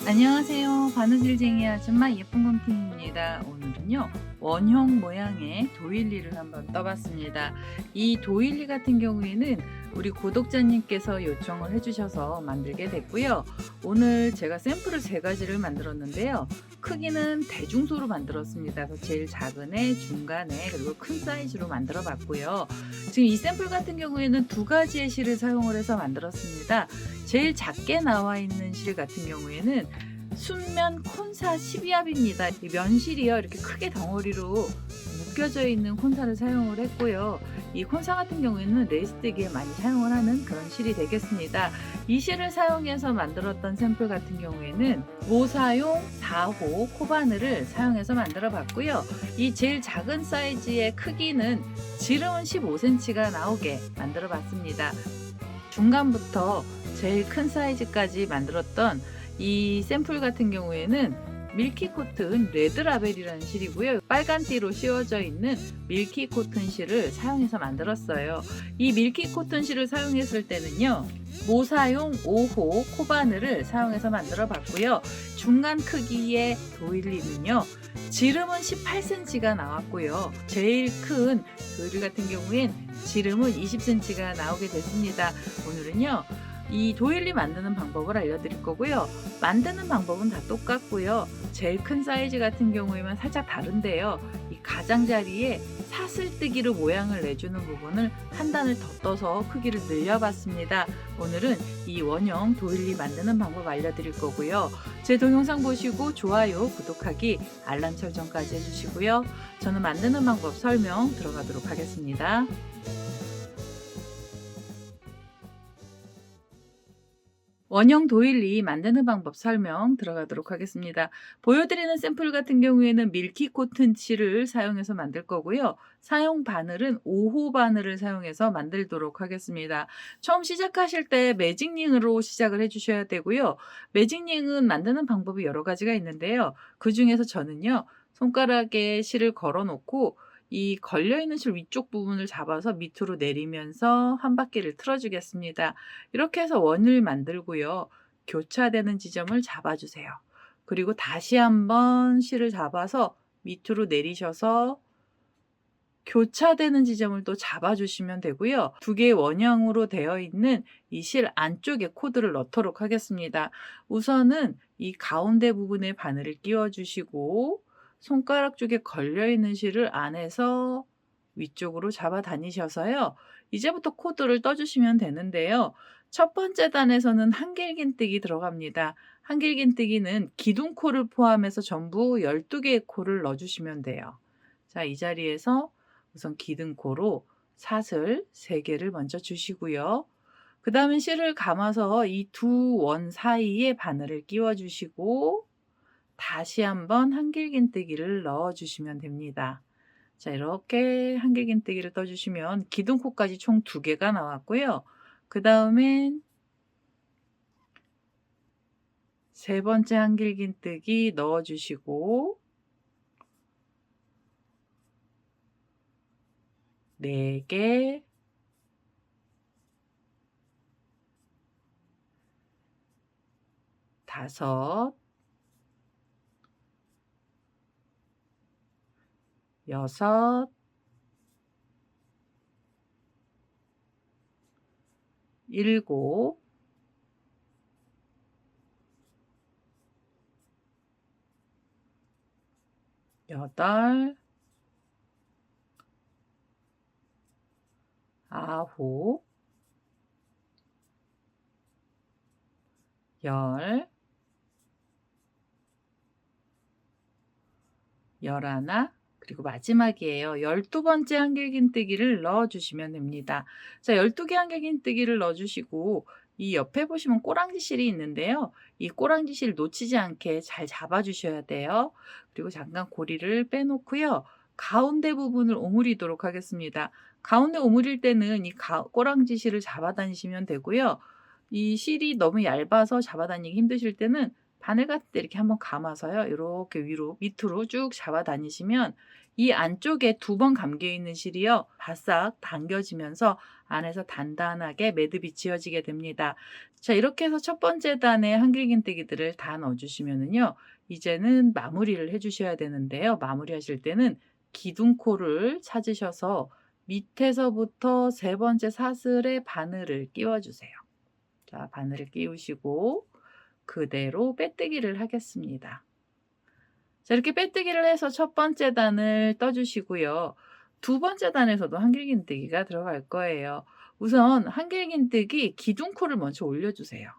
안녕하세요. 바느질쟁이 아줌마 예쁜 곰팅입니다. 오늘은요, 원형 모양의 도일리를 한번 떠봤습니다. 이 도일리 같은 경우에는 우리 구독자님께서 요청을 해주셔서 만들게 됐고요. 오늘 제가 샘플을 3가지를 만들었는데요. 크기는 대중소로 만들었습니다. 그래서 제일 작은 애, 중간에, 그리고 큰 사이즈로 만들어 봤고요. 지금 이 샘플 같은 경우에는 2가지의 실을 사용을 해서 만들었습니다. 제일 작게 나와 있는 실 같은 경우에는 순면 콘사 12합입니다. 이 면실이요, 이렇게 크게 덩어리로 묶여져 있는 콘사를 사용을 했고요. 이 콘사 같은 경우에는 레이스뜨기에 많이 사용을 하는 그런 실이 되겠습니다. 이 실을 사용해서 만들었던 샘플 같은 경우에는 모사용 4호 코바늘을 사용해서 만들어 봤고요. 이 제일 작은 사이즈의 크기는 지름은 15cm가 나오게 만들어 봤습니다. 중간부터 제일 큰 사이즈까지 만들었던 이 샘플 같은 경우에는 밀키 코튼 레드라벨이라는 실이고요. 빨간 띠로 씌워져 있는 밀키 코튼 실을 사용해서 만들었어요. 이 밀키 코튼 실을 사용했을 때는요, 모사용 5호 코바늘을 사용해서 만들어 봤고요. 중간 크기의 도일리는요, 지름은 18cm가 나왔고요. 제일 큰 도일리 같은 경우엔 지름은 20cm가 나오게 됐습니다. 오늘은요, 이 도일리 만드는 방법을 알려드릴 거고요. 만드는 방법은 다 똑같고요. 제일 큰 사이즈 같은 경우에만 살짝 다른데요. 이 가장자리에 사슬뜨기로 모양을 내주는 부분을 한 단을 더 떠서 크기를 늘려봤습니다. 오늘은 이 원형 도일리 만드는 방법 알려드릴 거고요. 제 동영상 보시고 좋아요, 구독하기, 알람 설정까지 해주시고요. 저는 만드는 방법 설명 들어가도록 하겠습니다. 원형 도일리 만드는 방법 설명 들어가도록 하겠습니다. 보여드리는 샘플 같은 경우에는 밀키 코튼 실을 사용해서 만들 거고요. 사용 바늘은 5호 바늘을 사용해서 만들도록 하겠습니다. 처음 시작하실 때 매직링으로 시작을 해주셔야 되고요. 매직링은 만드는 방법이 여러 가지가 있는데요. 그 중에서 저는요, 손가락에 실을 걸어 놓고 이 걸려있는 실 위쪽 부분을 잡아서 밑으로 내리면서 한 바퀴를 틀어주겠습니다. 이렇게 해서 원을 만들고요. 교차되는 지점을 잡아주세요. 그리고 다시 한번 실을 잡아서 밑으로 내리셔서 교차되는 지점을 또 잡아주시면 되고요. 2개의 원형으로 되어 있는 이 실 안쪽에 코드를 넣도록 하겠습니다. 우선은 이 가운데 부분에 바늘을 끼워주시고 손가락 쪽에 걸려있는 실을 안에서 위쪽으로 잡아 다니셔서요. 이제부터 코드를 떠주시면 되는데요. 첫 번째 단에서는 한길긴뜨기 들어갑니다. 한길긴뜨기는 기둥코를 포함해서 전부 12개의 코를 넣어주시면 돼요. 자, 이 자리에서 우선 기둥코로 사슬 3개를 먼저 주시고요. 그 다음에 실을 감아서 이 2 원 사이에 바늘을 끼워 주시고 다시 한번 한길긴뜨기를 넣어 주시면 됩니다. 자, 이렇게 한길긴뜨기를 떠 주시면 기둥코까지 총 2개가 나왔고요. 그 다음엔 3번째 한길긴뜨기 넣어 주시고 4개, 5, 6, 7, 8, 9, 10, 11, 그리고 마지막이에요. 12번째 한길긴뜨기를 넣어 주시면 됩니다. 자, 12개 한길긴뜨기를 넣어 주시고 이 옆에 보시면 꼬랑지 실이 있는데요. 이 꼬랑지 실 놓치지 않게 잘 잡아 주셔야 돼요. 그리고 잠깐 고리를 빼놓고요. 가운데 부분을 오므리도록 하겠습니다. 가운데 오므릴 때는 이 꼬랑지 실을 잡아 다니시면 되고요. 이 실이 너무 얇아서 잡아 다니기 힘드실 때는 바늘 같은 데 이렇게 한번 감아서요. 이렇게 위로 밑으로 쭉 잡아 다니시면 이 안쪽에 2번 감겨 있는 실이요. 바싹 당겨지면서 안에서 단단하게 매듭이 지어지게 됩니다. 자, 이렇게 해서 첫 번째 단에 한길긴뜨기들을 다 넣어 주시면은요. 이제는 마무리를 해 주셔야 되는데요. 마무리하실 때는 기둥코를 찾으셔서 밑에서부터 세 번째 사슬에 바늘을 끼워 주세요. 자, 바늘을 끼우시고 그대로 빼뜨기를 하겠습니다. 자, 이렇게 빼뜨기를 해서 첫 번째 단을 떠 주시고요. 두 번째 단에서도 한길긴뜨기가 들어갈 거예요. 우선 한길긴뜨기 기둥코를 먼저 올려 주세요.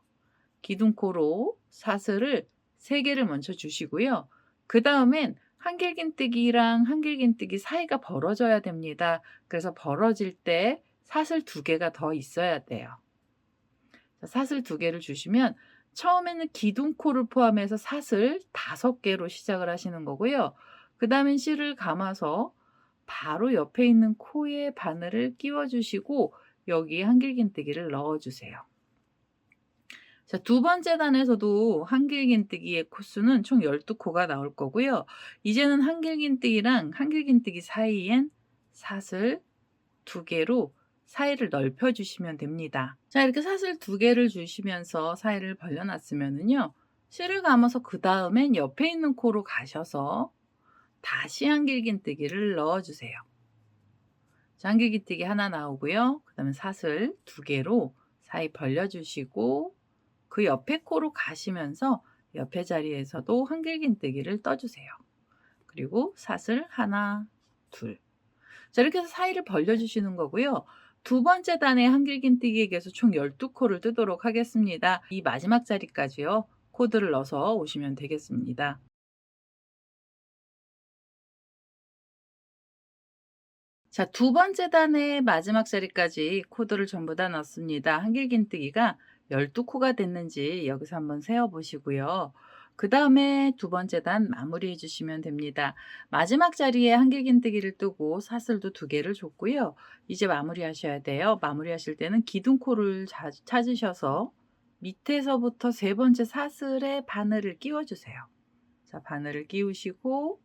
기둥코로 사슬을 3개를 먼저 주시고요. 그다음엔 한길긴뜨기랑 한길긴뜨기 사이가 벌어져야 됩니다. 그래서 벌어질 때 사슬 2개가 더 있어야 돼요. 자, 사슬 2개를 주시면 처음에는 기둥코를 포함해서 사슬 5개로 시작을 하시는 거고요. 그다음엔 실을 감아서 바로 옆에 있는 코에 바늘을 끼워 주시고 여기 한길긴뜨기를 넣어 주세요. 자, 두 번째 단에서도 한길긴뜨기의 코수는 총 12코가 나올 거고요. 이제는 한길긴뜨기랑 한길긴뜨기 사이엔 사슬 2개로 사이를 넓혀 주시면 됩니다. 자, 이렇게 사슬 2개를 주시면서 사이를 벌려 놨으면은요. 실을 감아서 그다음엔 옆에 있는 코로 가셔서 다시 한길긴뜨기를 넣어 주세요. 자, 한길긴뜨기 하나 나오고요. 그다음에 사슬 2개로 사이 벌려 주시고 그 옆에 코로 가시면서 옆에 자리에서도 한길긴뜨기를 떠 주세요. 그리고 사슬 하나, 둘. 자, 이렇게 해서 사이를 벌려 주시는 거고요. 두 번째 단의 한길긴뜨기에게서 총 12코를 뜨도록 하겠습니다. 이 마지막 자리까지요. 코드를 넣어서 오시면 되겠습니다. 자, 두 번째 단의 마지막 자리까지 코드를 전부 다 넣습니다. 한길긴뜨기가 12코가 됐는지 여기서 한번 세어 보시고요. 그 다음에 두 번째 단 마무리해 주시면 됩니다. 마지막 자리에 한길긴뜨기를 뜨고 사슬도 2개를 줬고요. 이제 마무리하셔야 돼요. 마무리하실 때는 기둥코를 찾으셔서 밑에서부터 세 번째 사슬에 바늘을 끼워 주세요. 자, 바늘을 끼우시고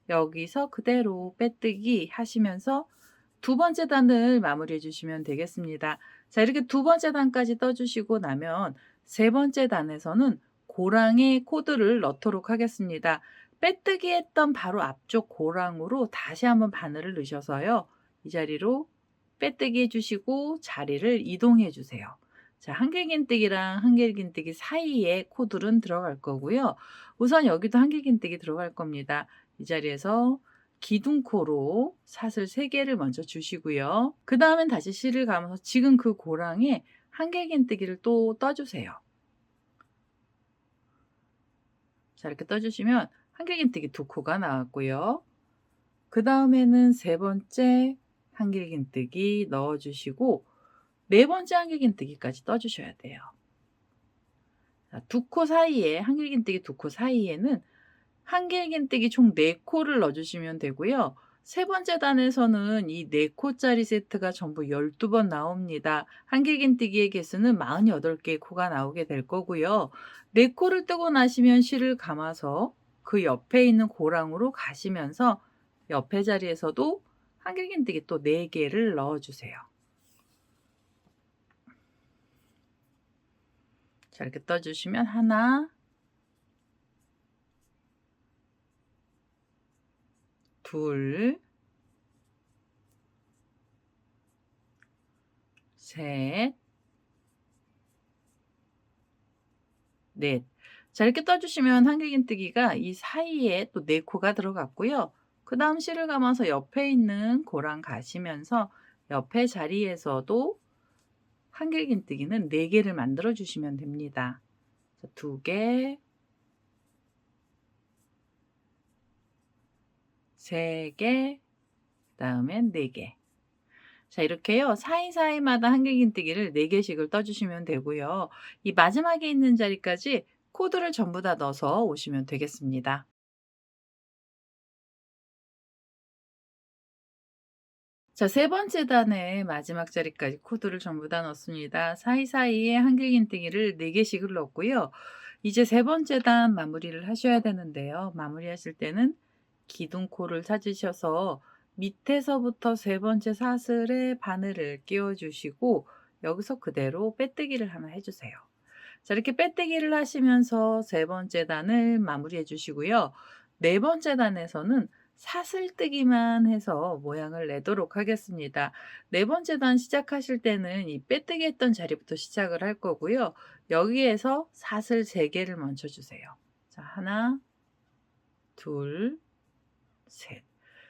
여기서 그대로 빼뜨기 하시면서 두 번째 단을 마무리해 주시면 되겠습니다. 자, 이렇게 두 번째 단까지 떠 주시고 나면 세 번째 단에서는 고랑에 코드를 넣도록 하겠습니다. 빼뜨기 했던 바로 앞쪽 고랑으로 다시 한번 바늘을 넣으셔서요. 이 자리로 빼뜨기 해 주시고 자리를 이동해 주세요. 자, 한길긴뜨기랑 한길긴뜨기 사이에 코드는 들어갈 거고요. 우선 여기도 한길긴뜨기 들어갈 겁니다. 이 자리에서 기둥코로 사슬 3개를 먼저 주시고요. 그 다음엔 다시 실을 감아서 지금 그 고랑에 한길긴뜨기를 또 떠주세요. 자, 이렇게 떠주시면 한길긴뜨기 2코가 나왔고요. 그 다음에는 세 번째 한길긴뜨기 넣어주시고 네 번째 한길긴뜨기까지 떠주셔야 돼요. 자, 2코 사이에 한길긴뜨기 2코 사이에는 한길긴뜨기 총 4코를 넣어주시면 되고요. 세 번째 단에서는 이 4코짜리 세트가 전부 12번 나옵니다. 한길긴뜨기의 개수는 48개의 코가 나오게 될 거고요. 4코를 뜨고 나시면 실을 감아서 그 옆에 있는 고랑으로 가시면서 옆에 자리에서도 한길긴뜨기 또 4개를 넣어주세요. 자, 이렇게 떠주시면 하나, 둘, 셋, 넷. 자, 이렇게 떠주시면 한길긴뜨기가 이 사이에 또 4코가 들어갔고요. 그 다음 실을 감아서 옆에 있는 고랑 가시면서 옆에 자리에서도 한길긴뜨기는 4개를 만들어 주시면 됩니다. 2개, 3개, 그 다음엔 4개. 자, 이렇게요. 사이사이마다 한길긴뜨기를 4개씩을 떠주시면 되고요. 이 마지막에 있는 자리까지 코드를 전부 다 넣어서 오시면 되겠습니다. 자, 세 번째 단의 마지막 자리까지 코드를 전부 다 넣습니다. 사이사이에 한길긴뜨기를 4개씩을 넣었고요. 이제 세 번째 단 마무리를 하셔야 되는데요. 마무리하실 때는 기둥코를 찾으셔서 밑에서부터 세 번째 사슬에 바늘을 끼워 주시고 여기서 그대로 빼뜨기를 하나 해 주세요. 자, 이렇게 빼뜨기를 하시면서 세 번째 단을 마무리해 주시고요. 네 번째 단에서는 사슬뜨기만 해서 모양을 내도록 하겠습니다. 네 번째 단 시작하실 때는 이 빼뜨기 했던 자리부터 시작을 할 거고요. 여기에서 사슬 3개를 먼저 주세요. 자, 하나, 둘, 셋.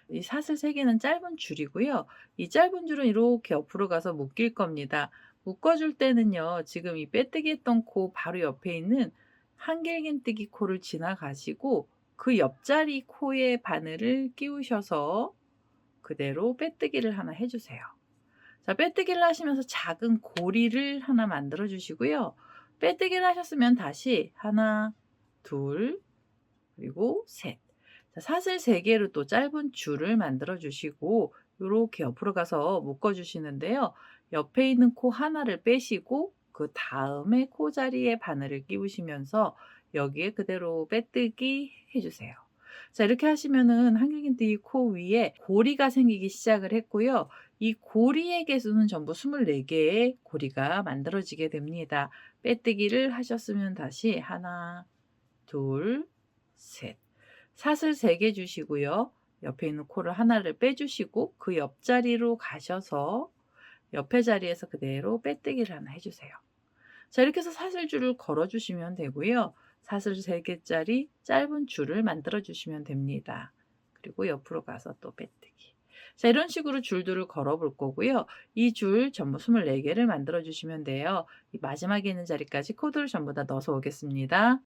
이 사슬 3개는 짧은 줄이고요. 이 짧은 줄은 이렇게 옆으로 가서 묶일 겁니다. 묶어줄 때는요, 지금 이 빼뜨기 했던 코 바로 옆에 있는 한길긴뜨기 코를 지나가시고 그 옆자리 코에 바늘을 끼우셔서 그대로 빼뜨기를 하나 해주세요. 자, 빼뜨기를 하시면서 작은 고리를 하나 만들어 주시고요. 빼뜨기를 하셨으면 다시 하나, 둘, 그리고 셋. 자, 사슬 3개로 또 짧은 줄을 만들어 주시고 요렇게 옆으로 가서 묶어 주시는데요. 옆에 있는 코 하나를 빼시고 그다음에 코 자리에 바늘을 끼우시면서 여기에 그대로 빼뜨기 해 주세요. 자, 이렇게 하시면은 한길긴뜨기 코 위에 고리가 생기기 시작을 했고요. 이 고리의 개수는 전부 24개의 고리가 만들어지게 됩니다. 빼뜨기를 하셨으면 다시 하나, 둘, 셋. 사슬 3개 주시고요. 옆에 있는 코를 하나를 빼주시고 그 옆자리로 가셔서 옆에 자리에서 그대로 빼뜨기를 하나 해주세요. 자, 이렇게 해서 사슬줄을 걸어 주시면 되고요. 사슬 3개짜리 짧은 줄을 만들어 주시면 됩니다. 그리고 옆으로 가서 또 빼뜨기. 자, 이런 식으로 줄들을 걸어 볼 거고요. 이 줄 전부 24개를 만들어 주시면 돼요. 이 마지막에 있는 자리까지 코드를 전부 다 넣어서 오겠습니다.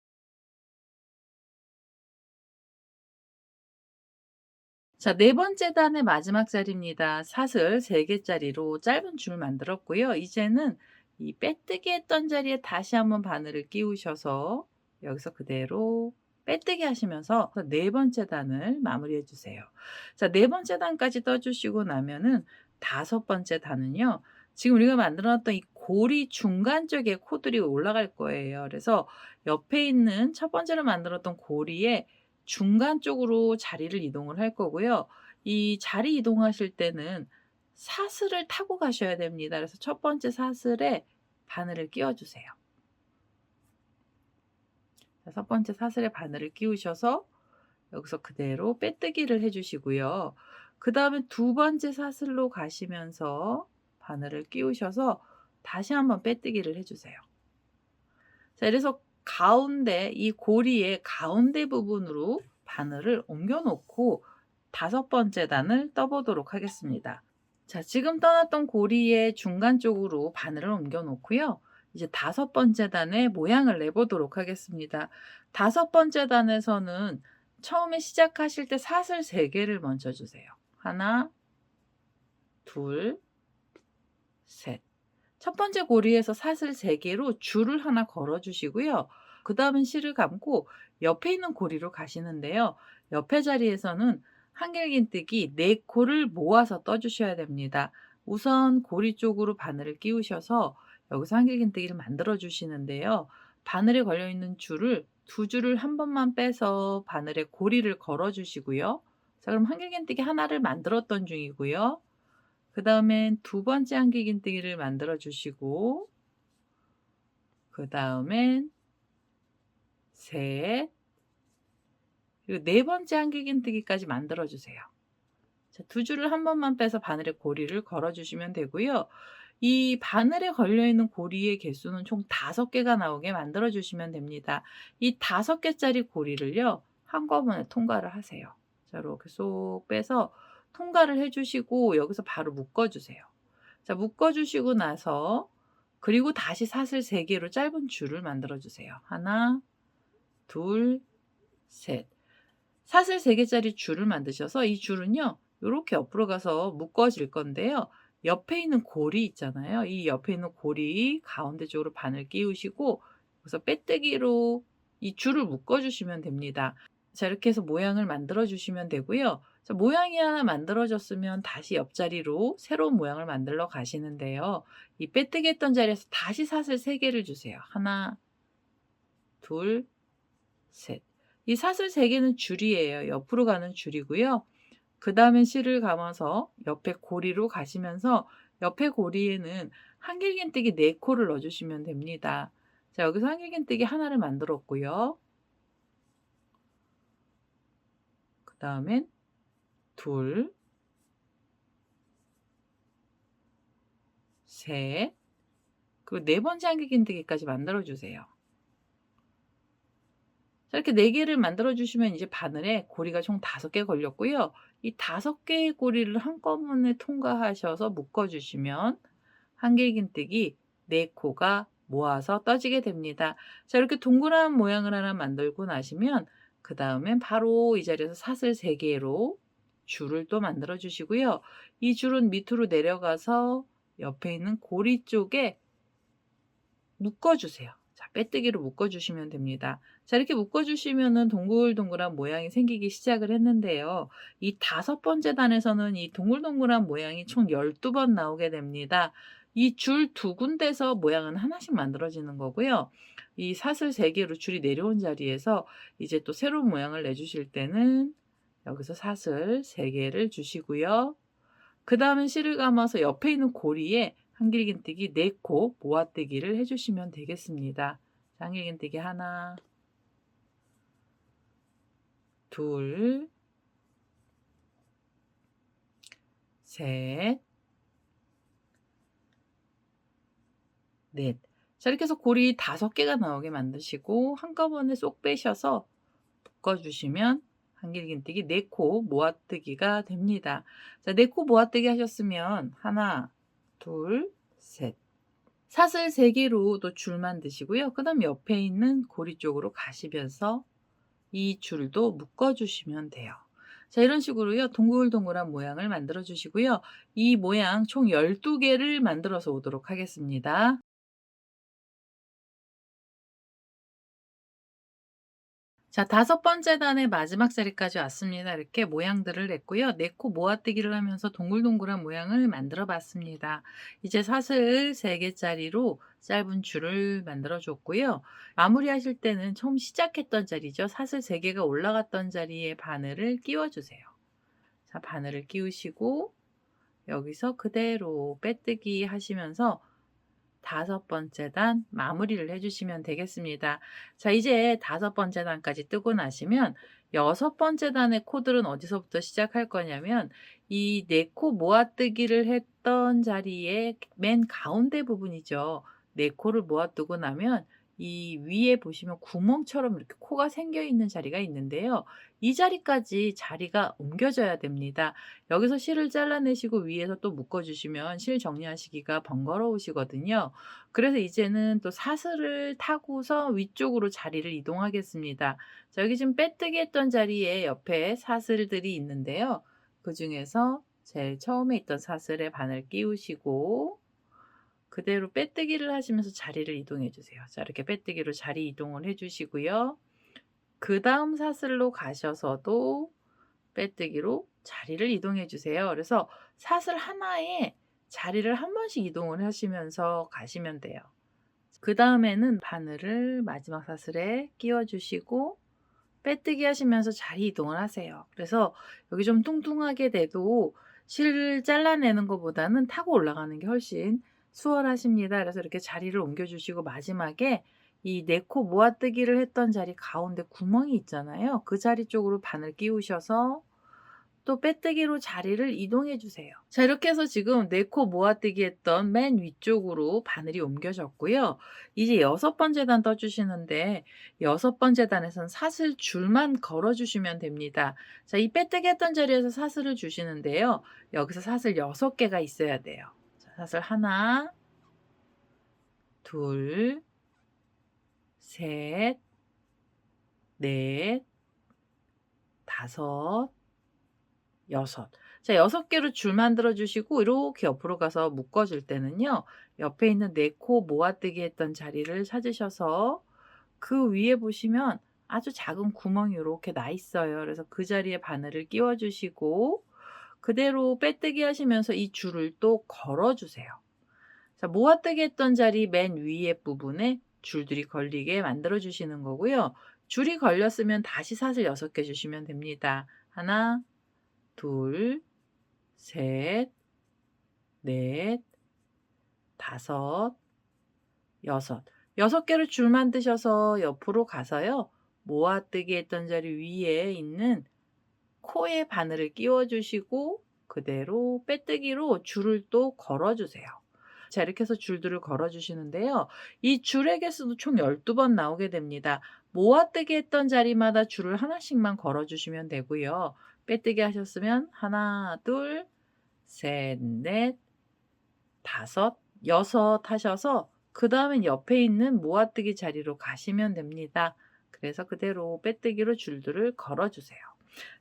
자, 네 번째 단의 마지막 자리입니다. 사슬 3개짜리로 짧은 줄 만들었고요. 이제는 이 빼뜨기 했던 자리에 다시 한번 바늘을 끼우셔서 여기서 그대로 빼뜨기 하시면서 네 번째 단을 마무리해 주세요. 자, 네 번째 단까지 떠 주시고 나면은 다섯 번째 단은요. 지금 우리가 만들어 놨던 이 고리 중간 쪽에 코들이 올라갈 거예요. 그래서 옆에 있는 첫 번째로 만들었던 고리에 중간 쪽으로 자리를 이동을 할 거고요. 이 자리 이동하실 때는 사슬을 타고 가셔야 됩니다. 그래서 첫 번째 사슬에 바늘을 끼워 주세요. 첫 번째 사슬에 바늘을 끼우셔서 여기서 그대로 빼뜨기를 해 주시고요. 그다음에 두 번째 사슬로 가시면서 바늘을 끼우셔서 다시 한번 빼뜨기를 해 주세요. 자, 이래서 가운데 이 고리의 가운데 부분으로 바늘을 옮겨 놓고 다섯 번째 단을 떠 보도록 하겠습니다. 자, 지금 떠났던 고리의 중간 쪽으로 바늘을 옮겨 놓고요. 이제 다섯 번째 단의 모양을 내 보도록 하겠습니다. 다섯 번째 단에서는 처음에 시작하실 때 사슬 3개를 먼저 주세요. 하나, 둘, 셋. 첫 번째 고리에서 사슬 3개로 줄을 하나 걸어 주시고요. 그다음은 실을 감고 옆에 있는 고리로 가시는데요. 옆에 자리에서는 한길긴뜨기 4코를 모아서 떠 주셔야 됩니다. 우선 고리 쪽으로 바늘을 끼우셔서 여기서 한길긴뜨기를 만들어 주시는데요. 바늘에 걸려 있는 줄을 2줄을 한 번만 빼서 바늘에 고리를 걸어 주시고요. 자, 그럼 한길긴뜨기 하나를 만들었던 중이고요. 그다음엔 두 번째 한길긴뜨기를 만들어 주시고 그다음엔 셋, 그리고 네 번째 한길긴뜨기까지 만들어 주세요. 자, 2줄을 한 번만 빼서 바늘에 고리를 걸어 주시면 되고요. 이 바늘에 걸려 있는 고리의 개수는 총 5개가 나오게 만들어 주시면 됩니다. 이 5개짜리 고리를요. 한꺼번에 통과를 하세요. 자, 이렇게 쏙 빼서 통과를 해 주시고 여기서 바로 묶어 주세요. 자, 묶어 주시고 나서 그리고 다시 사슬 3개로 짧은 줄을 만들어 주세요. 하나, 둘, 셋. 사슬 3개짜리 줄을 만드셔서 이 줄은요. 요렇게 옆으로 가서 묶어질 건데요. 옆에 있는 고리 있잖아요. 이 옆에 있는 고리 가운데 쪽으로 바늘 끼우시고 그래서 빼뜨기로 이 줄을 묶어 주시면 됩니다. 자, 이렇게 해서 모양을 만들어 주시면 되고요. 자, 모양이 하나 만들어졌으면 다시 옆자리로 새로운 모양을 만들러 가시는데요. 이 빼뜨기 했던 자리에서 다시 사슬 3개를 주세요. 하나, 둘, 셋. 이 사슬 3개는 줄이에요. 옆으로 가는 줄이고요. 그다음에 실을 감아서 옆에 고리로 가시면서 옆에 고리에는 한길긴뜨기 4코를 넣어 주시면 됩니다. 자, 여기서 한길긴뜨기 하나를 만들었고요. 그다음엔 둘, 셋, 그리고 4번째 한길긴뜨기까지 만들어 주세요. 자, 이렇게 4개를 만들어 주시면 이제 바늘에 고리가 총 5개 걸렸고요. 이 5개의 고리를 한꺼번에 통과하셔서 묶어 주시면 한길긴뜨기 4코가 모아서 떠지게 됩니다. 자, 이렇게 동그란 모양을 하나 만들고 나시면 그다음엔 바로 이 자리에서 사슬 3개로 줄을 또 만들어 주시고요. 이 줄은 밑으로 내려가서 옆에 있는 고리 쪽에 묶어 주세요. 자, 빼뜨기로 묶어 주시면 됩니다. 자, 이렇게 묶어 주시면은 동글동글한 모양이 생기기 시작을 했는데요. 이 5번째 단에서는 이 동글동글한 모양이 총 12번 나오게 됩니다. 이 줄 2군데서 모양은 하나씩 만들어지는 거고요. 이 사슬 3개로 줄이 내려온 자리에서 이제 또 새로운 모양을 내 주실 때는 여기서 사슬 3개를 주시고요. 그다음에 실을 감아서 옆에 있는 고리에 한길긴뜨기 4코 모아뜨기를 해 주시면 되겠습니다. 자, 한길긴뜨기 하나, 둘, 셋, 넷. 자, 이렇게 해서 고리 5개가 나오게 만드시고 한꺼번에 쏙 빼셔서 묶어 주시면 한길긴뜨기 4코 모아뜨기가 됩니다. 자, 4코 모아뜨기 하셨으면 하나, 둘, 셋. 사슬 3개로 또 줄 만드시고요. 그다음 옆에 있는 고리 쪽으로 가시면서 이 줄도 묶어 주시면 돼요. 자, 이런 식으로요. 동글동글한 모양을 만들어 주시고요. 이 모양 총 12개를 만들어서 오도록 하겠습니다. 자, 5번째 단의 마지막 자리까지 왔습니다. 이렇게 모양들을 냈고요. 4코 모아뜨기를 하면서 동글동글한 모양을 만들어 봤습니다. 이제 사슬 3개짜리로 짧은 줄을 만들어 줬고요. 마무리하실 때는 처음 시작했던 자리죠. 사슬 3개가 올라갔던 자리에 바늘을 끼워 주세요. 자, 바늘을 끼우시고 여기서 그대로 빼뜨기 하시면서 5번째 단 마무리를 해 주시면 되겠습니다. 자, 이제 5번째 단까지 뜨고 나시면 6번째 단의 코들은 어디서부터 시작할 거냐면 이 4코 모아뜨기를 했던 자리에 맨 가운데 부분이죠. 4코를 모아뜨고 나면 이 위에 보시면 구멍처럼 이렇게 코가 생겨 있는 자리가 있는데요. 이 자리까지 자리가 옮겨져야 됩니다. 여기서 실을 잘라내시고 위에서 또 묶어 주시면 실 정리하시기가 번거로우시거든요. 그래서 이제는 또 사슬을 타고서 위쪽으로 자리를 이동하겠습니다. 자, 여기 지금 빼뜨기 했던 자리에 옆에 사슬들이 있는데요. 그중에서 제일 처음에 있던 사슬에 바늘 끼우시고 그대로 빼뜨기를 하시면서 자리를 이동해 주세요. 자, 이렇게 빼뜨기로 자리 이동을 해 주시고요. 그다음 사슬로 가셔서도 빼뜨기로 자리를 이동해 주세요. 그래서 사슬 하나에 자리를 한 번씩 이동을 하시면서 가시면 돼요. 그다음에는 바늘을 마지막 사슬에 끼워 주시고 빼뜨기 하시면서 자리 이동을 하세요. 그래서 여기 좀 뚱뚱하게 돼도 실을 잘라내는 것보다는 타고 올라가는 게 훨씬 수월하십니다. 그래서 이렇게 자리를 옮겨 주시고 마지막에 이 4코 모아뜨기를 했던 자리 가운데 구멍이 있잖아요. 그 자리 쪽으로 바늘 끼우셔서 또 빼뜨기로 자리를 이동해 주세요. 자, 이렇게 해서 지금 4코 모아뜨기 했던 맨 위쪽으로 바늘이 옮겨졌고요. 이제 6번째 단 떠주시는데 6번째 단에선 사슬 줄만 걸어 주시면 됩니다. 자, 이 빼뜨기 했던 자리에서 사슬을 주시는데요. 여기서 사슬 6개가 있어야 돼요. 자, 사슬 하나, 둘, 셋, 넷, 다섯, 6. 자, 6개로 줄 만들어 주시고 이렇게 옆으로 가서 묶어 줄 때는요. 옆에 있는 4코 모아뜨기 했던 자리를 찾으셔서 그 위에 보시면 아주 작은 구멍이 요렇게 나 있어요. 그래서 그 자리에 바늘을 끼워 주시고 그대로 빼뜨기 하시면서 이 줄을 또 걸어 주세요. 자, 모아뜨기 했던 자리 맨 위에 부분에 줄들이 걸리게 만들어 주시는 거고요. 줄이 걸렸으면 다시 사슬 6개 주시면 됩니다. 하나, 둘, 셋, 넷, 다섯, 여섯. 6개를 줄 만드셔서 옆으로 가서요. 모아뜨기 했던 자리 위에 있는 코에 바늘을 끼워 주시고 그대로 빼뜨기로 줄을 또 걸어 주세요. 자, 이렇게 해서 줄들을 걸어 주시는데요. 이 줄의 개수도 총 12번 나오게 됩니다. 모아뜨기 했던 자리마다 줄을 하나씩만 걸어 주시면 되고요. 빼뜨기 하셨으면 하나, 둘, 셋, 넷, 다섯, 여섯 하셔서 그다음엔 옆에 있는 모아뜨기 자리로 가시면 됩니다. 그래서 그대로 빼뜨기로 줄들을 걸어 주세요.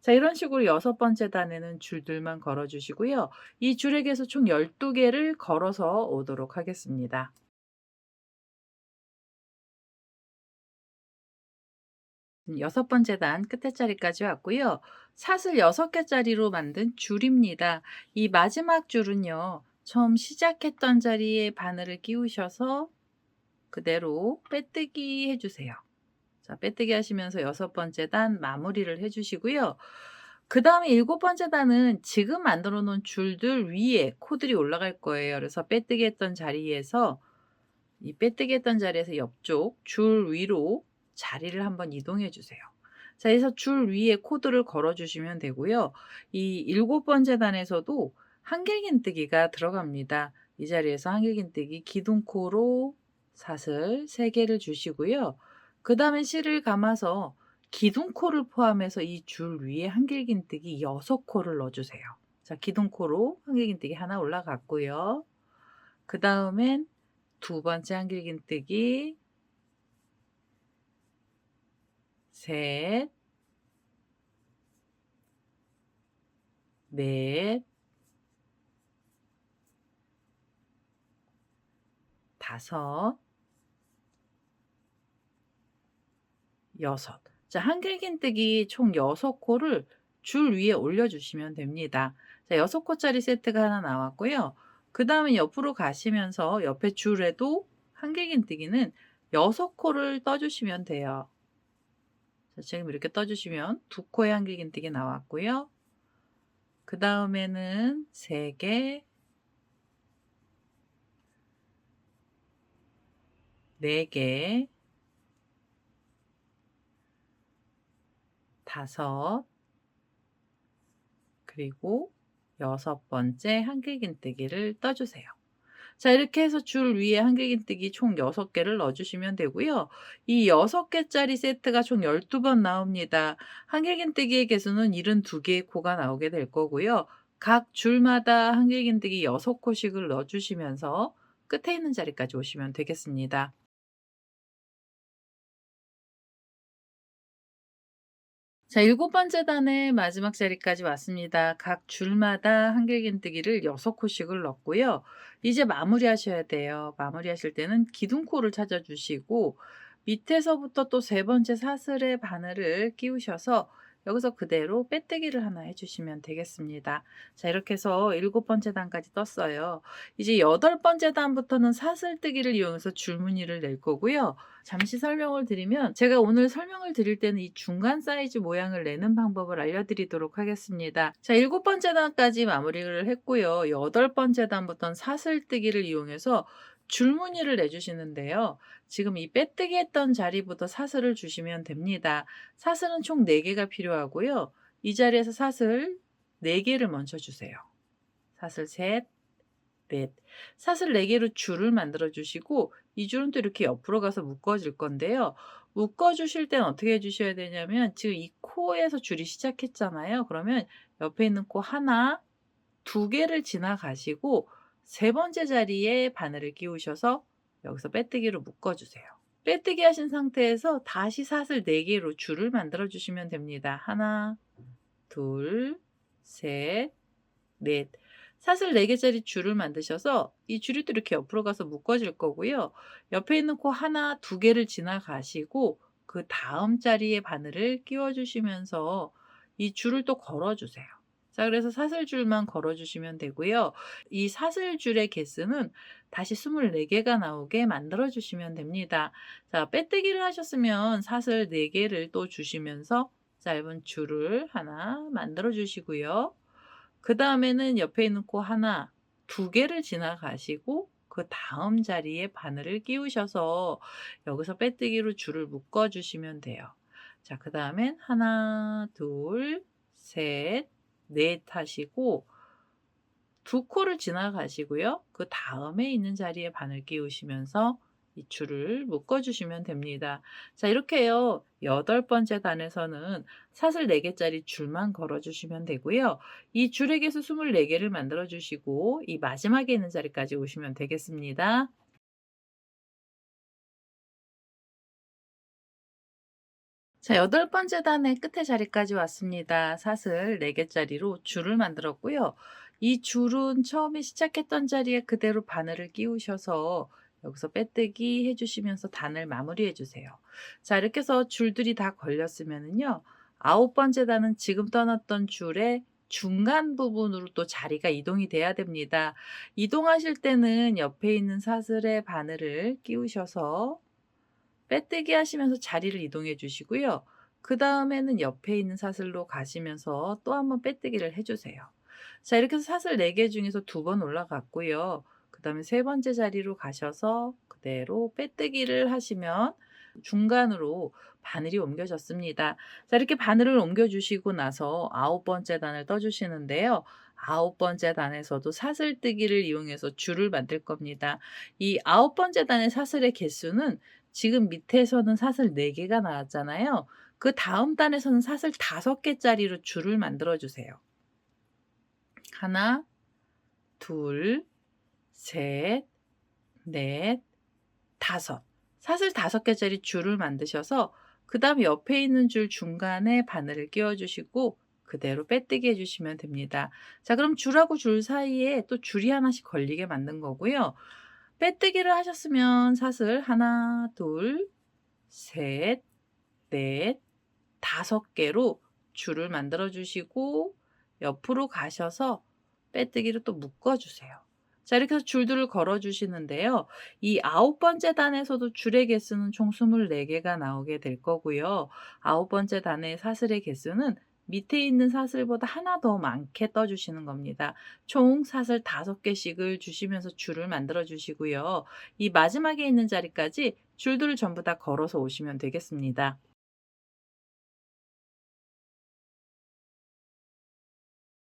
자, 이런 식으로 6번째 단에는 줄들만 걸어 주시고요. 이 줄의 개수 총 12개를 걸어서 오도록 하겠습니다. 6번째 단 끝에 자리까지 왔고요. 사슬 6개짜리로 만든 줄입니다. 이 마지막 줄은요. 처음 시작했던 자리에 바늘을 끼우셔서 그대로 빼뜨기 해 주세요. 자, 빼뜨기 하시면서 6번째 단 마무리를 해 주시고요. 그다음에 7번째 단은 지금 만들어 놓은 줄들 위에 코들이 올라갈 거예요. 그래서 빼뜨기 했던 자리에서 이 빼뜨기 했던 자리에서 옆쪽 줄 위로 자리를 한번 이동해 주세요. 자, 그래서 줄 위에 코드를 걸어 주시면 되고요. 이 7번째 단에서도 한길긴뜨기가 들어갑니다. 이 자리에서 한길긴뜨기 기둥코로 사슬 3개를 주시고요. 그다음에 실을 감아서 기둥코를 포함해서 이 줄 위에 한길긴뜨기 6코를 넣어 주세요. 자, 기둥코로 한길긴뜨기 하나 올라갔고요. 그다음엔 두 번째 한길긴뜨기 셋, 넷, 다섯, 여섯. 자, 한길긴뜨기 총 6코를 줄 위에 올려주시면 됩니다. 자, 6코짜리 세트가 하나 나왔고요. 그 다음에 옆으로 가시면서 옆에 줄에도 한길긴뜨기는 6코를 떠주시면 돼요. 자, 지금 이렇게 떠주시면 2코의 한길긴뜨기 나왔고요. 그 다음에는 3개, 4개, 5, 그리고 6번째 한길긴뜨기를 떠주세요. 자, 이렇게 해서 줄 위에 한길긴뜨기 총 6개를 넣어주시면 되고요. 이 6개짜리 세트가 총 12번 나옵니다. 한길긴뜨기의 개수는 72개의 코가 나오게 될 거고요. 각 줄마다 한길긴뜨기 6코씩을 넣어주시면서 끝에 있는 자리까지 오시면 되겠습니다. 자, 7번째 단의 마지막 자리까지 왔습니다. 각 줄마다 한길긴뜨기를 6코씩을 넣고요. 이제 마무리하셔야 돼요. 마무리하실 때는 기둥코를 찾아주시고 밑에서부터 또 3번째 사슬의 바늘을 끼우셔서 여기서 그대로 빼뜨기를 하나 해주시면 되겠습니다. 자, 이렇게 해서 7번째 단까지 떴어요. 이제 8번째 단부터는 사슬뜨기를 이용해서 줄무늬를 낼 거고요. 잠시 설명을 드리면 제가 오늘 설명을 드릴 때는 이 중간 사이즈 모양을 내는 방법을 알려드리도록 하겠습니다. 자, 7번째 단까지 마무리를 했고요. 8번째 단부터는 사슬뜨기를 이용해서 줄무늬를 내주시는데요. 지금 이 빼뜨기 했던 자리부터 사슬을 주시면 됩니다. 사슬은 총 4개가 필요하고요. 이 자리에서 사슬 4개를 먼저 주세요. 사슬 셋, 넷. 사슬 4개로 줄을 만들어 주시고 이 줄은 또 이렇게 옆으로 가서 묶어줄 건데요. 묶어주실 땐 어떻게 해주셔야 되냐면 지금 이 코에서 줄이 시작했잖아요. 그러면 옆에 있는 코 하나, 2개를 지나가시고 3번째 자리에 바늘을 끼우셔서 여기서 빼뜨기로 묶어주세요. 빼뜨기 하신 상태에서 다시 사슬 4개로 줄을 만들어 주시면 됩니다. 하나, 둘, 셋, 넷. 사슬 4개짜리 줄을 만드셔서 이 줄이 또 이렇게 옆으로 가서 묶어질 거고요. 옆에 있는 코 하나, 2개를 지나가시고 그 다음 자리에 바늘을 끼워 주시면서 이 줄을 또 걸어 주세요. 자, 그래서 사슬줄만 걸어 주시면 되고요. 이 사슬줄의 개수는 다시 24개가 나오게 만들어 주시면 됩니다. 자, 빼뜨기를 하셨으면 사슬 4개를 또 주시면서 짧은 줄을 하나 만들어 주시고요. 그다음에는 옆에 있는 코 하나, 2개를 지나가시고 그다음 자리에 바늘을 끼우셔서 여기서 빼뜨기로 줄을 묶어 주시면 돼요. 자, 그다음엔 하나, 둘, 셋, 넷 하시고 2코를 지나가시고요. 그다음에 있는 자리에 바늘 끼우시면서 이 줄을 묶어 주시면 됩니다. 자, 이렇게요. 8번째 단에서는 사슬 4개짜리 줄만 걸어 주시면 되고요. 이 줄의 개수 24개를 만들어 주시고 이 마지막에 있는 자리까지 오시면 되겠습니다. 자, 8번째 단의 끝에 자리까지 왔습니다. 사슬 4개짜리로 줄을 만들었고요. 이 줄은 처음에 시작했던 자리에 그대로 바늘을 끼우셔서 여기서 빼뜨기 해 주시면서 단을 마무리해 주세요. 자, 이렇게 해서 줄들이 다 걸렸으면은요. 9번째 단은 지금 떠났던 줄의 중간 부분으로 또 자리가 이동이 돼야 됩니다. 이동하실 때는 옆에 있는 사슬에 바늘을 끼우셔서 빼뜨기 하시면서 자리를 이동해 주시고요. 그다음에는 옆에 있는 사슬로 가시면서 또 한번 빼뜨기를 해 주세요. 자, 이렇게 해서 사슬 4개 중에서 2번 올라갔고요. 그다음에 세 번째 자리로 가셔서 그대로 빼뜨기를 하시면 중간으로 바늘이 옮겨졌습니다. 자, 이렇게 바늘을 옮겨 주시고 나서 9번째 단을 떠 주시는데요. 9번째 단에서도 사슬뜨기를 이용해서 줄을 만들 겁니다. 이 9번째 단의 사슬의 개수는 지금 밑에서는 사슬 4개가 나왔잖아요. 그다음 단에서는 사슬 5개짜리로 줄을 만들어 주세요. 하나, 둘, 셋, 넷, 다섯. 사슬 5개짜리 줄을 만드셔서 그다음 옆에 있는 줄 중간에 바늘을 끼워 주시고 그대로 빼뜨기 해 주시면 됩니다. 자, 그럼 줄하고 줄 사이에 또 줄이 하나씩 걸리게 만든 거고요. 빼뜨기를 하셨으면 사슬 하나, 둘, 셋, 넷, 5개로 줄을 만들어 주시고 옆으로 가셔서 빼뜨기로 또 묶어 주세요. 자, 이렇게 해서 줄들을 걸어 주시는데요. 이 9번째 단에서도 줄의 개수는 총 24개가 나오게 될 거고요. 9번째 단의 사슬의 개수는 밑에 있는 사슬보다 하나 더 많게 떠 주시는 겁니다. 총 사슬 5개씩을 주시면서 줄을 만들어 주시고요. 이 마지막에 있는 자리까지 줄들을 전부 다 걸어서 오시면 되겠습니다.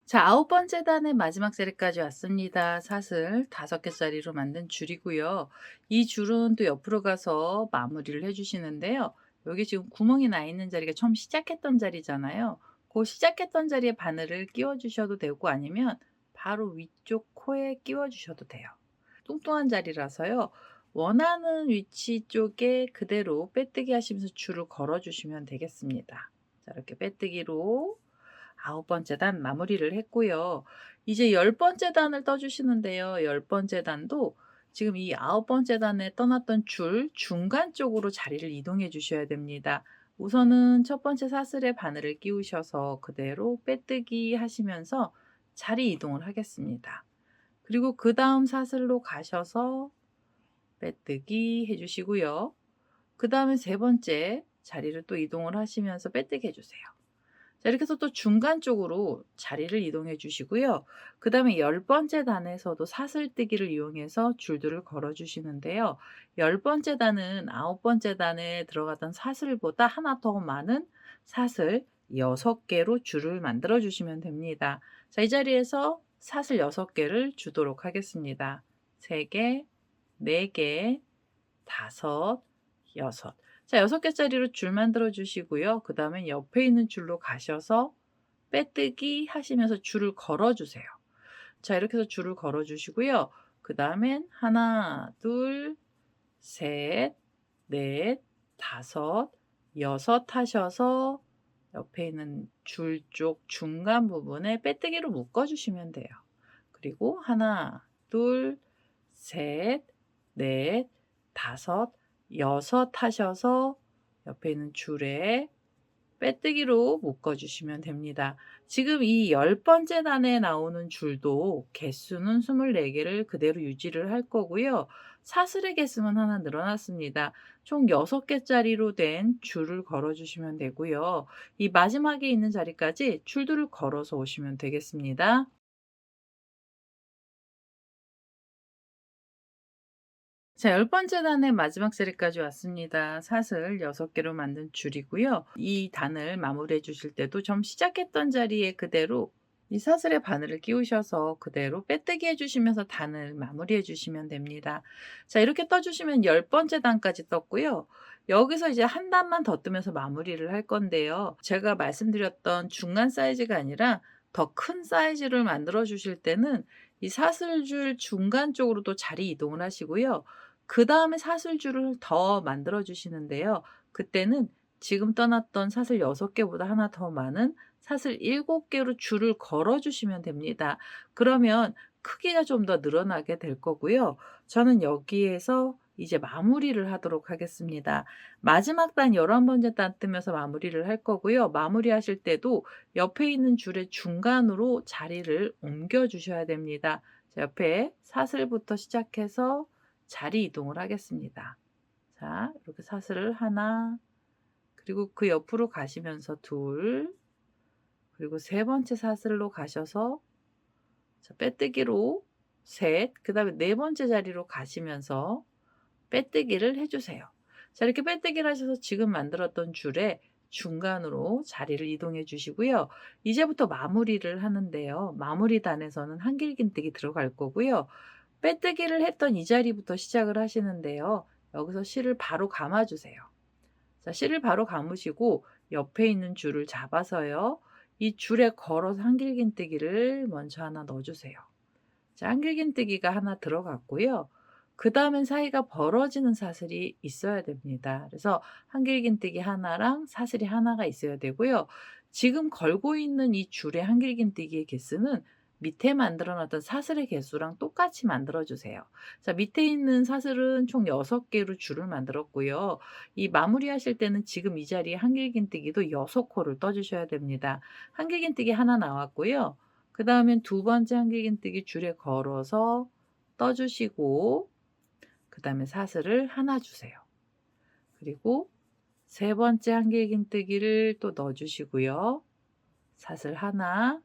자, 9번째 단의 마지막 자리까지 왔습니다. 사슬 5개짜리로 만든 줄이고요. 이 줄은 또 옆으로 가서 마무리를 해 주시는데요. 여기 지금 구멍이 나 있는 자리가 처음 시작했던 자리잖아요. 그 시작했던 자리에 바늘을 끼워 주셔도 되고 아니면 바로 위쪽 코에 끼워 주셔도 돼요. 뚱뚱한 자리라서요. 원하는 위치 쪽에 그대로 빼뜨기 하시면서 줄을 걸어 주시면 되겠습니다. 자, 이렇게 빼뜨기로 9번째 단 마무리를 했고요. 이제 10번째 단을 떠 주시는데요. 10번째 단도 지금 이 9번째 단에 떠났던 줄 중간 쪽으로 자리를 이동해 주셔야 됩니다. 우선은 첫 번째 사슬에 바늘을 끼우셔서 그대로 빼뜨기 하시면서 자리 이동을 하겠습니다. 그리고 그다음 사슬로 가셔서 빼뜨기 해 주시고요. 그다음에 세 번째 자리를 또 이동을 하시면서 빼뜨기 해 주세요. 자, 이렇게 해서 또 중간 쪽으로 자리를 이동해 주시고요. 그다음에 10번째 단에서도 사슬뜨기를 이용해서 줄들을 걸어 주시는데요. 10번째 단은 9번째 단에 들어갔던 사슬보다 하나 더 많은 사슬 6개로 줄을 만들어 주시면 됩니다. 자, 이 자리에서 사슬 6개를 주도록 하겠습니다. 3개, 4개, 5, 6. 자, 6개짜리로 줄 만들어 주시고요. 그다음에 옆에 있는 줄로 가셔서 빼뜨기 하시면서 줄을 걸어 주세요. 자, 이렇게 해서 줄을 걸어 주시고요. 그다음엔 하나, 둘, 셋, 넷, 다섯, 여섯 하셔서 옆에 있는 줄 쪽 중간 부분에 빼뜨기로 묶어 주시면 돼요. 그리고 하나, 둘, 셋, 넷, 다섯, 여섯 하셔서 옆에 있는 줄에 빼뜨기로 묶어 주시면 됩니다. 지금 이 10번째 단에 나오는 줄도 개수는 24개를 그대로 유지를 할 거고요. 사슬의 개수는 하나 늘어났습니다. 총 6개짜리로 된 줄을 걸어 주시면 되고요. 이 마지막에 있는 자리까지 줄들을 걸어서 오시면 되겠습니다. 자, 10번째 단의 마지막 자리까지 왔습니다. 사슬 6개로 만든 줄이고요. 이 단을 마무리해 주실 때도 점 시작했던 자리에 그대로 이 사슬의 바늘을 끼우셔서 그대로 빼뜨기 해 주시면서 단을 마무리해 주시면 됩니다. 자, 이렇게 떠 주시면 10번째 단까지 떴고요. 여기서 이제 한 단만 더 뜨면서 마무리를 할 건데요. 제가 말씀드렸던 중간 사이즈가 아니라 더 큰 사이즈를 만들어 주실 때는 이 사슬줄 중간 쪽으로도 자리 이동을 하시고요. 그다음에 사슬줄을 더 만들어 주시는데요. 그때는 지금 떠났던 사슬 6 개보다 하나 더 많은 사슬 7 개로 줄을 걸어 주시면 됩니다. 그러면 크기가 좀 더 늘어나게 될 거고요. 저는 여기에서 이제 마무리를 하도록 하겠습니다. 마지막 단 11번째 단 뜨면서 마무리를 할 거고요. 마무리하실 때도 옆에 있는 줄의 중간으로 자리를 옮겨 주셔야 됩니다. 자, 옆에 사슬부터 시작해서 자리 이동을 하겠습니다. 자, 이렇게 사슬을 하나, 그리고 그 옆으로 가시면서 둘, 그리고 세 번째 사슬로 가셔서 자, 빼뜨기로 셋, 그다음에 네 번째 자리로 가시면서 빼뜨기를 해 주세요. 자, 이렇게 빼뜨기를 하셔서 지금 만들었던 줄에 중간으로 자리를 이동해 주시고요. 이제부터 마무리를 하는데요. 마무리 단에서는 한길긴뜨기 들어갈 거고요. 빼뜨기를 했던 이 자리부터 시작을 하시는데요. 여기서 실을 바로 감아 주세요. 자, 실을 바로 감으시고 옆에 있는 줄을 잡아서요. 이 줄에 걸어서 한길긴뜨기를 먼저 하나 넣어 주세요. 자, 한길긴뜨기가 하나 들어갔고요. 그다음엔 사이가 벌어지는 사슬이 있어야 됩니다. 그래서 한길긴뜨기 하나랑 사슬이 하나가 있어야 되고요. 지금 걸고 있는 이 줄의 한길긴뜨기의 개수는 밑에 만들어 놨던 사슬의 개수랑 똑같이 만들어 주세요. 자, 밑에 있는 사슬은 총 6개로 줄을 만들었고요. 이 마무리하실 때는 지금 이 자리에 한길긴뜨기도 6코를 떠 주셔야 됩니다. 한길긴뜨기 하나 나왔고요. 그다음엔 두 번째 한길긴뜨기 줄에 걸어서 떠 주시고 그다음에 사슬을 하나 주세요. 그리고 세 번째 한길긴뜨기를 또 넣어 주시고요. 사슬 하나,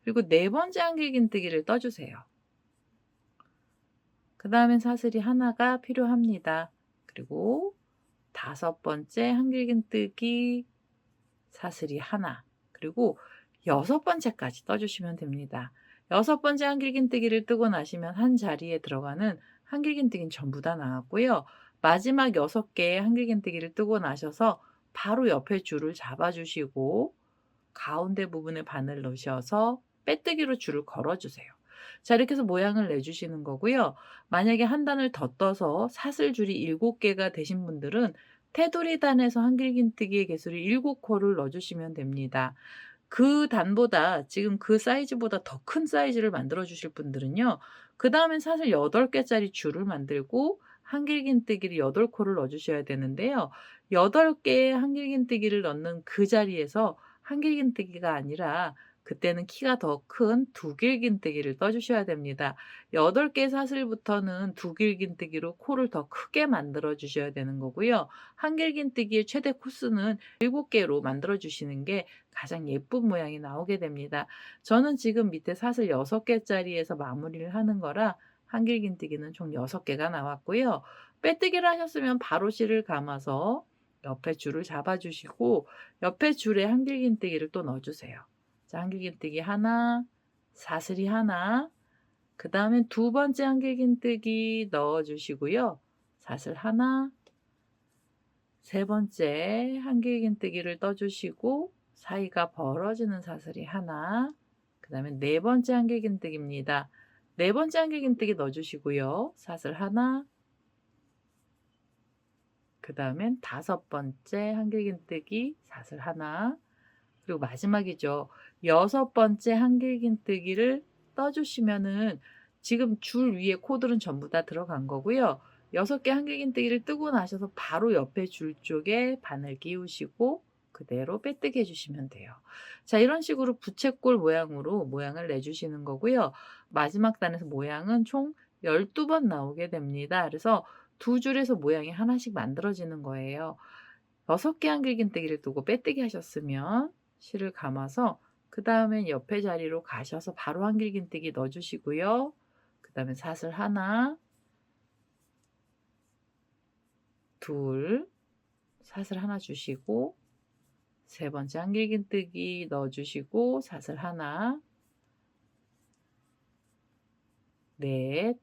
그리고 네 번째 한길긴뜨기를 떠 주세요. 그다음엔 사슬이 하나가 필요합니다. 그리고 다섯 번째 한길긴뜨기, 사슬이 하나, 그리고 여섯 번째까지 떠 주시면 됩니다. 여섯 번째 한길긴뜨기를 뜨고 나시면 한 자리에 들어가는 한길긴뜨기는 전부 다 나왔고요. 마지막 6개의 한길긴뜨기를 뜨고 나셔서 바로 옆에 줄을 잡아 주시고 가운데 부분에 바늘 넣으셔서 빼뜨기로 줄을 걸어 주세요. 자, 이렇게 해서 모양을 내 주시는 거고요. 만약에 한 단을 더 떠서 사슬줄이 7개가 되신 분들은 테두리 단에서 한길긴뜨기의 개수를 7코를 넣어 주시면 됩니다. 그 단보다 지금 그 사이즈보다 더 큰 사이즈를 만들어 주실 분들은요. 그다음엔 사슬 8개짜리 줄을 만들고 한길긴뜨기를 8코를 넣어 주셔야 되는데요. 8개의 한길긴뜨기를 넣는 그 자리에서 한길긴뜨기가 아니라 그때는 키가 더 큰 두길긴뜨기를 떠 주셔야 됩니다. 8개 사슬부터는 두길긴뜨기로 코를 더 크게 만들어 주셔야 되는 거고요. 한길긴뜨기의 최대 코수는 7개로 만들어 주시는 게 가장 예쁜 모양이 나오게 됩니다. 저는 지금 밑에 사슬 6개짜리에서 마무리를 하는 거라 한길긴뜨기는 총 6개가 나왔고요. 빼뜨기를 하셨으면 바로 실을 감아서 옆에 줄을 잡아 주시고 옆에 줄에 한길긴뜨기를 또 넣어 주세요. 자, 한길긴뜨기 하나, 사슬이 하나, 그다음에 두 번째 한길긴뜨기 넣어 주시고요. 사슬 하나, 세 번째 한길긴뜨기를 떠 주시고 사이가 벌어지는 사슬이 하나, 그다음에 네 번째 한길긴뜨기입니다. 네 번째 한길긴뜨기 넣어 주시고요. 사슬 하나, 그다음엔 다섯 번째 한길긴뜨기, 사슬 하나, 그리고 마지막이죠. 여섯 번째 한길긴뜨기를 떠 주시면은 지금 줄 위에 코들은 전부 다 들어간 거고요. 6개 한길긴뜨기를 뜨고 나셔서 바로 옆에 줄 쪽에 바늘 끼우시고 그대로 빼뜨기 해주시면 돼요. 자, 이런 식으로 부채꼴 모양으로 모양을 내주시는 거고요. 마지막 단에서 모양은 총 12번 나오게 됩니다. 그래서 두 줄에서 모양이 하나씩 만들어지는 거예요. 6개 한길긴뜨기를 두고 빼뜨기 하셨으면 실을 감아서 그 다음엔 옆에 자리로 가셔서 바로 한길긴뜨기 넣어주시고요. 그 다음에 사슬 하나, 둘, 사슬 하나 주시고, 세 번째 한길긴뜨기 넣어주시고 사슬 하나, 넷,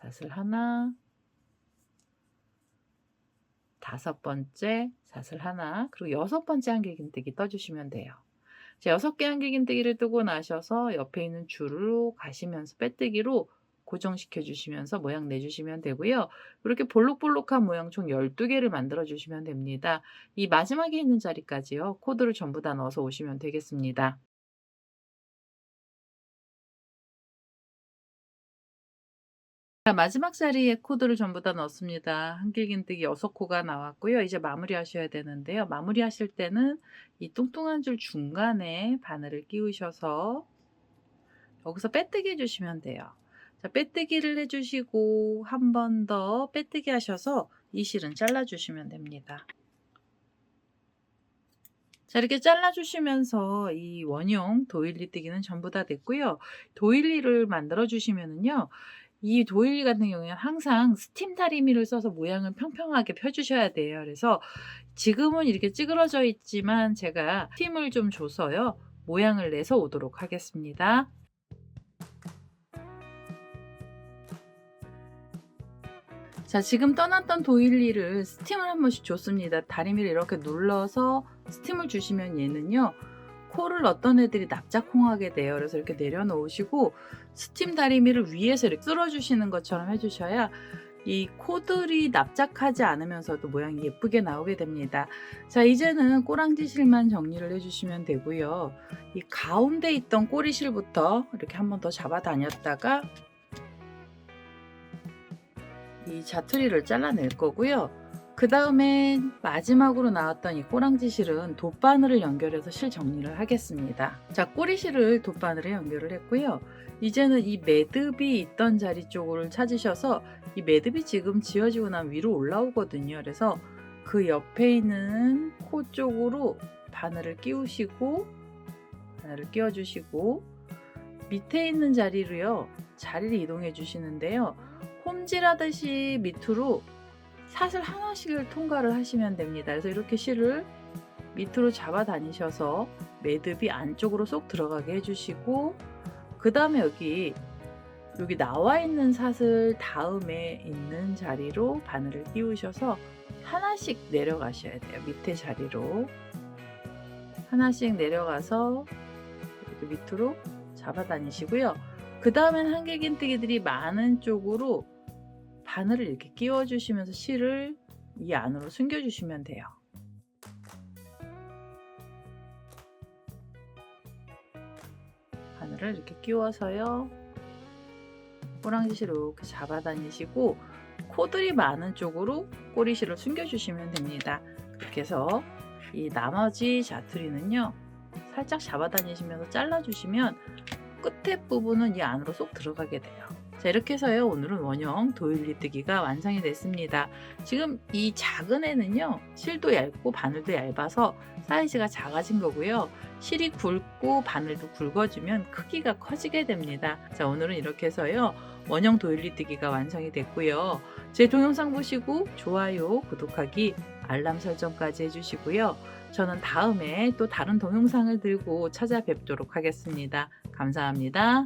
사슬 하나, 다섯 번째 사슬 하나, 그리고 여섯 번째 한길긴뜨기 떠주시면 돼요. 자, 6개 한길긴뜨기를 뜨고 나셔서 옆에 있는 줄로 가시면서 빼뜨기로 고정시켜 주시면서 모양 내주시면 되고요. 이렇게 볼록볼록한 모양 총 12개를 만들어 주시면 됩니다. 이 마지막에 있는 자리까지요. 코드를 전부 다 넣어서 오시면 되겠습니다. 자, 마지막 자리에 코드를 전부 다 넣었습니다. 한길긴뜨기 6코가 나왔고요. 이제 마무리 하셔야 되는데요. 마무리 하실 때는 이 뚱뚱한 줄 중간에 바늘을 끼우셔서 여기서 빼뜨기 해주시면 돼요. 자, 빼뜨기를 해주시고 한 번 더 빼뜨기 하셔서 이 실은 잘라주시면 됩니다. 자, 이렇게 잘라주시면서 이 원형 도일리 뜨기는 전부 다 됐고요. 도일리를 만들어 주시면은요. 이 도일리 같은 경우에는 항상 스팀 다리미를 써서 모양을 평평하게 펴주셔야 돼요. 그래서 지금은 이렇게 찌그러져 있지만 제가 스팀을 좀 줘서요. 모양을 내서 오도록 하겠습니다. 자, 지금 떠났던 도일리를 스팀을 한 번씩 줬습니다. 다리미를 이렇게 눌러서 스팀을 주시면 얘는요. 코를 어떤 애들이 납작홍하게 돼요. 그래서 이렇게 내려놓으시고 스팀 다리미를 위에서 이렇게 쓸어주시는 것처럼 해주셔야 이 코들이 납작하지 않으면서도 모양이 예쁘게 나오게 됩니다. 자, 이제는 꼬랑지 실만 정리를 해주시면 되고요. 이 가운데 있던 꼬리실부터 이렇게 한 번 더 잡아 다녔다가 이 자투리를 잘라낼 거고요. 그 다음에 마지막으로 나왔던 이 꼬랑지 실은 돗바늘을 연결해서 실 정리를 하겠습니다. 자, 꼬리실을 돗바늘에 연결을 했고요. 이제는 이 매듭이 있던 자리 쪽을 찾으셔서 이 매듭이 지금 지어지고 난 위로 올라오거든요. 그래서 그 옆에 있는 코 쪽으로 바늘을 끼우시고 바늘을 끼워주시고 밑에 있는 자리로요. 자리를 이동해 주시는데요. 홈질하듯이 밑으로 사슬 하나씩을 통과를 하시면 됩니다. 그래서 이렇게 실을 밑으로 잡아 다니셔서 매듭이 안쪽으로 쏙 들어가게 해주시고 그 다음에 여기 나와 있는 사슬 다음에 있는 자리로 바늘을 끼우셔서 하나씩 내려가셔야 돼요. 밑에 자리로 하나씩 내려가서 이렇게 밑으로 잡아 다니시고요. 그 다음엔 한길긴뜨기들이 많은 쪽으로 바늘을 이렇게 끼워 주시면서 실을 이 안으로 숨겨 주시면 돼요. 바늘을 이렇게 끼워서요. 꼬랑지실을 이렇게 잡아 다니시고 코들이 많은 쪽으로 꼬리실을 숨겨 주시면 됩니다. 그렇게 해서 이 나머지 자투리는요. 살짝 잡아 다니시면서 잘라 주시면 끝에 부분은 이 안으로 쏙 들어가게 돼요. 자, 이렇게 해서요. 오늘은 원형 도일리 뜨기가 완성이 됐습니다. 지금 이 작은 애는요. 실도 얇고 바늘도 얇아서 사이즈가 작아진 거고요. 실이 굵고 바늘도 굵어지면 크기가 커지게 됩니다. 자, 오늘은 이렇게 해서요. 원형 도일리 뜨기가 완성이 됐고요. 제 동영상 보시고 좋아요, 구독하기, 알람 설정까지 해주시고요. 저는 다음에 또 다른 동영상을 들고 찾아뵙도록 하겠습니다. 감사합니다.